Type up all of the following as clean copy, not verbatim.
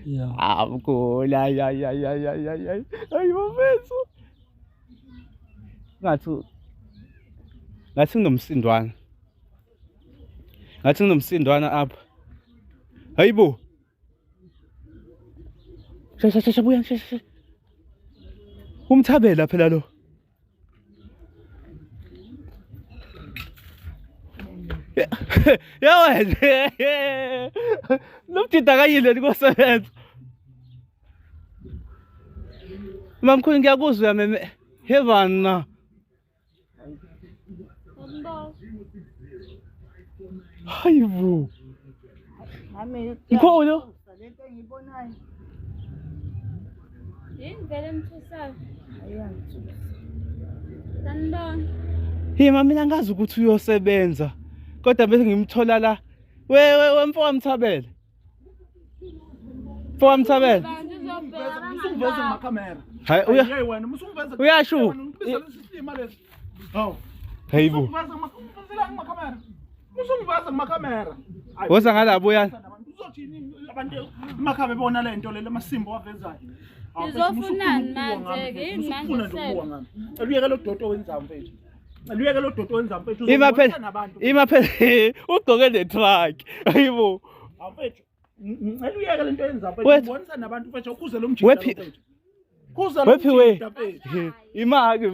Yeah. Mkhulu ay bafethu. Ngathi nginomsindwana. Ngathi nginomsindwana apha. Hayibo. Shasha buya shasha. Umthabela phela lo. Ya wena. Lomthinta kayile ngosebenza. Mamkhulu ngiyakuzwa meme. Hevana. Hayibo. Ikhona. Lento engiyibonayo. Yini vele mthusayo? Sanibona. Yima mina ngazi ukuthi uyosebenza. Kodwa bese ngimthola la. Wemfo Mthabela. Mfo Mthabela. Musungiveza ngakamera. Hayi Hey wena musungiveza. Uyasho. Hawu. Hayibo. Musungiveza ngakamera. Musungiveza ngakamera. Woza ngalabo yana. Uzothini abantu emakhaya bebona lento le lamasimbo wavezayo. Uzofunani manje-ke yini manje sele? Eluyeke lo dodo wenzayo mfethu. Eluyeke lo dodo wenzayo mfethu. Ima phela ugqoke le truck. Hayibo. Mfethu. Eluyeke lento yenzayo mfethu. Ubonisa nabantu mfethu ukuze lo mjinga mfethu. Kuza lo mjinga mfethu. Imaki.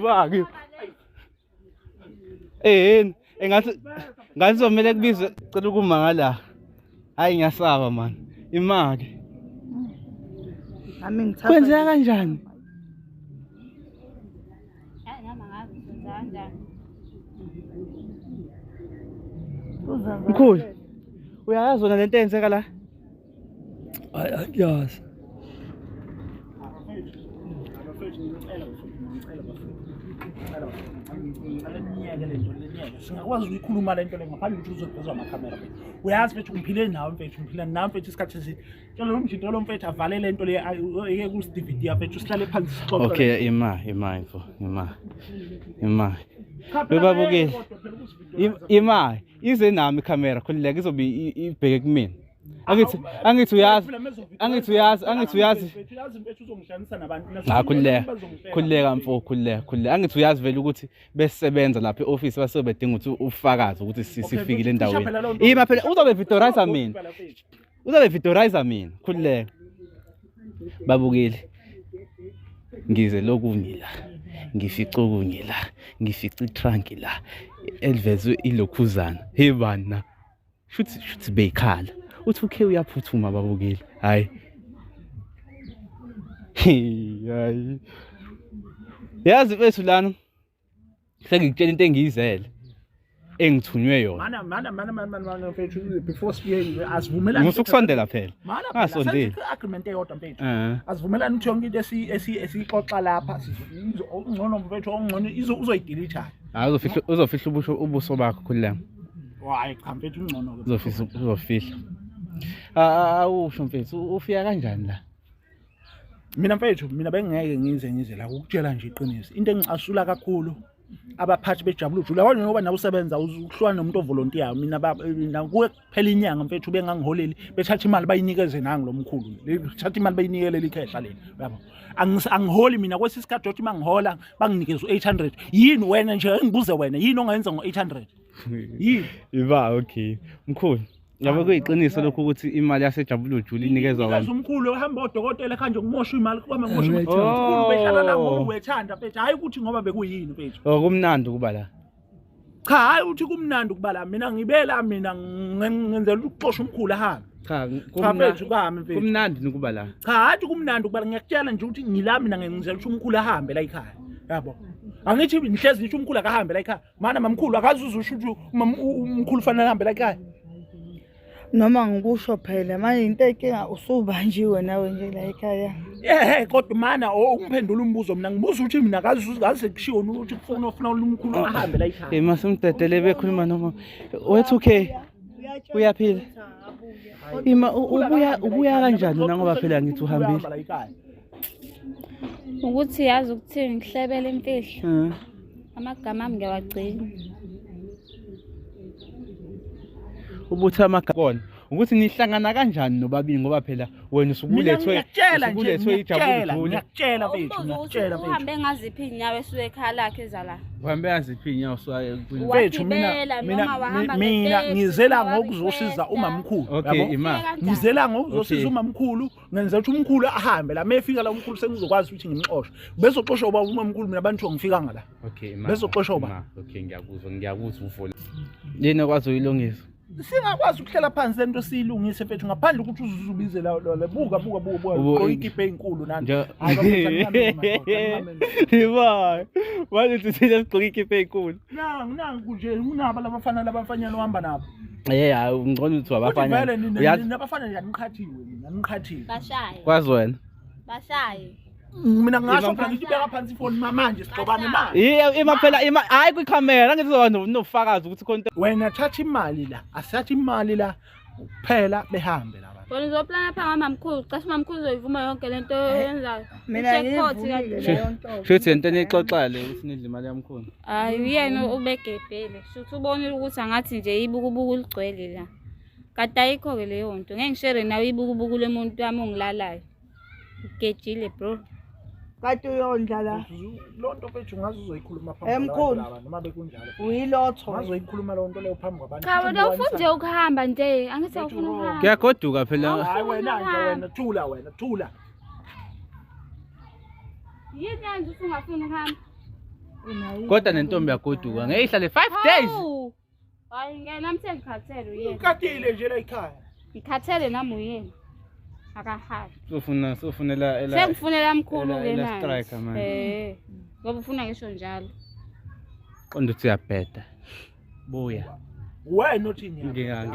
Ngathi somele kubize cela ukumangala. Hayi ngiyasaba man. Imaki. Ami ngithatha. Kwenzeka kanjani? Hayi noma ngazi kwenza kanjani. Mkhulu. Uyayazi wona lento eyenzeka la? Yes. Singakwazi ukuyikhuluma lento le ngaphandle ukuthi uzophezwa amakhamera mfethu. Uyazi mfethu ngiphile nawe mfethu, ngiphila nawe mfethu isikhathi eside. Tshela lo mjinto lo mfethu avale lento le ayeke ku DVD mfethu sihlale phansi sixoxe. Okay, ima. Bebabukile. Ima ize nami camera khulileke izobe ibheke kumina. Angithi uyazi. Uyazi mfethu uzongihlanisa nabantu. Khulileka mfo, khulileka. Angithi uyazi vele ukuthi besebenza lapha e-office base bedinga ukuthi ufakaze ukuthi sifikile endaweni. Ima phela uzobe videorizer mina. Khulileka. Babukile. Ngize lokungila. Ngifica okungila. Ngifica itrunk la. Elvezwe ilokhuzana. Hey bana. Shuthi beyikhala. Uthi ukhe uyaphuthuma babukile. Hayi. Hayi. Yazi bethu lana. Sengikutshela into engiyizele. Engithunywe yona. Mana mfethu before siye asivumelana. Musukusondela phela. Ngasondeli. Agreement eyodwa mfethu. Asivumelana ukuthi yonke into esixoxa lapha ongcono mfethu ongcono uzoyidelete. Hayi uzofihla ubuso bakho khulilanga. Hayi cha mfethu ungcono ke. Uzofihla. Awusho mfethu ufika kanjani la? Mina bengeke ngize la ukutshela nje iqiniso. Into engicasula kakhulu abaphathi bejabula ujula wona ngoba nawe usebenza ukuhlwana nomuntu ovolunteer mina kuphela inyanga mfethu bengangiholeli bethatha imali bayinikeze nangi lo mkhulu bethatha imali bayinikele likhehla leli yabo angiholi mina kwesisikhathi dothi mangihola banginikeza u800 yini wena nje engibuze wena yini ongayenza ngo800 yini okay mkhulu Yabe kuyiqiniso lokho ukuthi imali yasejabula ujuli inikezwa abantu. Umkhulu ohamba odokotela khanje ngimosha imali kwame ngimosha umkhulu behlala la ngoba uwethanda mfethu hayi ukuthi ngoba bekuyini mfethu. Kumnandi ukuba la. Cha hayi uthi kumnandi ukuba la mina ngibela mina ngenzela ukuxosha umkhulu ahambe. Cha mfethu kwami mfethu. Kumnandi ukuba la. Cha hayi kumnandi ukuba ngiyakutshela nje ukuthi ngila mina ngenzela ukuthi umkhulu ahambe la ekhaya. Yabo. Angithi nihlezi ngisho umkhulu akahambe la ekhaya. Mana mamkhulu akazuza usho ukuthi umkhulu fanele ahambe la ekhaya. Noma ngikusho phela manje into enkinga usubanjiwe nawe nje la ekhaya. Kodwa mana ungiphendula umbuzo mina ngibuza ukuthi mina ngaze kushiwo ukuthi ufuna umkhulu ahambe la ekhaya. Masimdedele bekhuluma noma wethu okay. Uyaphila. Ima ubuya kanjani na ngoba phela ngithi uhambile. Ukuthi yazi ukuthini ngihlebele imfihlo. Amagama ami ngiyawagcina. Ubuthi amagama ukuthi nihlangana kanjani nobabili ngoba phela wena mina usubulethwe ngiyakutshela nje usubulethwe ijabule udlule. ngiyakutshela mfethu Umbuzo ukuthi ngiyakutshela mfethu uhambe ngaziphi inyawo esuke ekhala lakhe ezala. uhambe yaziphi inyawo suka mfethu mina ngizela ngokuzosiza umamkhulu okay yabo ima ngizela ngokuzosiza Okay. umamkhulu ngenza ukuthi umkhulu ahambe la mefika la umkhulu sengizokwazi ukuthi ngimxoxe bezoxoshwa uba umamkhulu mina abantu ngifika ngala okay ima bezoxoshwa uba Ima, okay ngiyakuzwa uvole yini okwazi uyilungisa singakwazi ukuhlela phansi lento siyilungise mfethu ngaphandle ukuthi uzubize la buka Ubo- ikipe enkulu nani nje Hayi, bafethu, ima wale sithile sigqoka ikipe enkulu nangu nje unaba labafanyana ohamba nabo hayi ungcono uthi Kodwa wabafanya vele uyazi nabafana naniqhathiwe Bashaye. kwazi wena Bashaye. mina ngasho phela ngithi beka phansi ifoni manje sixobane manje ima phela ima hayi kwikhamera ngithi zoba nofakazi ukuthi khona wena thatha imali la asathatha imali la kuphela behambe la bantu Bona uzoplana pha ngamamkhulu, cishe umamkhulu uzoyivuma yonke lento yenzayo. Mina I-jackpot ngiyivumile kanje. leyo nto. shothi into enixoxale ukuthi nidla imali yamkhulu Hayi uyena ubegebhele. Shuthi ubonile ukuthi angathi nje ibukubuku ligcwele la. Kade ayikho ke leyo nto. Ngeke ngishare nawe ibukubuku lemuntu wami ongilalayo. Ugejile bro. Kade uyondla la. lonto mfethu ngazi uzoyikhuluma Emkhulu. kwabantu noma bekunjalo Uyilotho. ngazoyikhuluma lonto leyo phambi kwabantu Cha wena ufuna nje ukuhamba nje, angithi awufuna ukuhamba. kuyagoduka phela hayi wena nje wena thula Yini manje usungafuna ukuhamba? kodwa nentombi yagoduka ngeke ihlale 5 days Hawu. Hayi ngeke nami sengikhathele uyena. ukatile nje la ekhaya Ngikhathele nami uyena. Akahayi. sofunela ela Sengifunela mkhulu ke ela striker manje. manje. Ngoba ufuna ngisho njalo. qonda ukuthi uyabheda buya wena uthini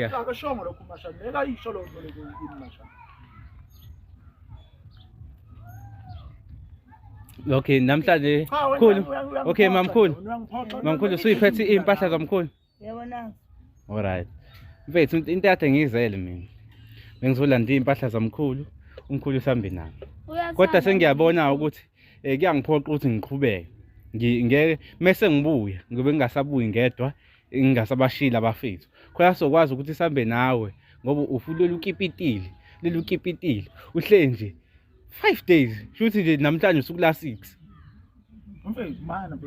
akashongo lokho mashana ngeke ayisho lonto leyo yini mashana okay namhlanje khulu okay mamkhulu usuyiphethe impahla zamkhulu Yabona. alright mfethu into yakhe ngizele mina bengizolanda impahla zamkhulu umkhulu usambe nami kodwa sengiyabona ukuthi kuyangiphoqa ukuthi ngiqhubeke ngeke mase ngibuya ngobe ngingasabuyi ngedwa ngingasabashila abafethu khona sokwazi ukuthi sambe nawe ngoba ufulele ukipitile uhle nje 5 days futhi nje namhlanje usuku la 6 mfethu mana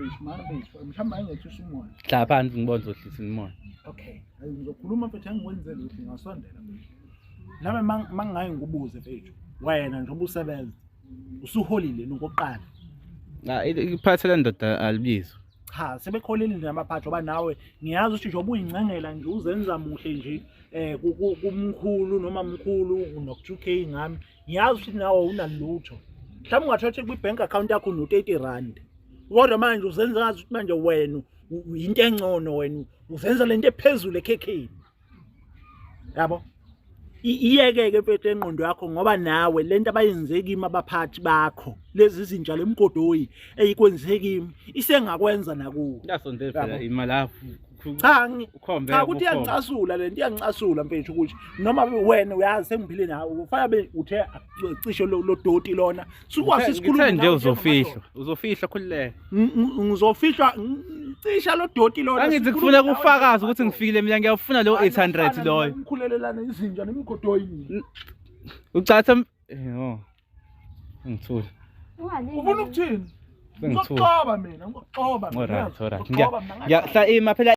mhlamba engethisa umoya hla phansi ngibona uzohlisa umoya okay ngizokhuluma mfethu angikwenze lokho ngasondela nami mangaye ngikubuze mfethu wena njengoba usebenza usuholile nokuqala iphathela ndoda alibizwa cha sebekholile namaphathi oba nawe ngiyazi ukuthi njengoba uyingcengela nje uzenza muhle nje kumkhulu noma mkhulu no2k ngami ngiyazi ukuthi nawe unalutho mhlawumbe ungathatha kwi-bank account yakho no-30 kodwa manje uzenza ngazi ukuthi manje wena into engcono wena uzenza lento ephezulu ekhekheni yabo iyeke-ke mfethu engqondo yakho ngoba nawe lento abayenze kimi abaphathi bakho lezi zintsha lemgodoyi eyikwenzeke kimi isengakwenza nakuwe yasondela phela imali lapho cha ukhombe cha ukuthi iyangicasula lento iyangicasula mfethu ukuthi noma wena uyazi sengiphile nawe ufana uthe cishe lo doti lona sikwazi isikhuluma nje uzofihlwa khulileke ngizofihlwa cisha lo doti lona angithi kufuna kufakaza ukuthi ngifikile mina ngiyafuna lo 800 loyo ngikhulelelana izinja nemigodoyi ucatha ngithula ufuna ukuthini ngithula ngokuxoba mina ngokuxoba alright ngiyahla ima phela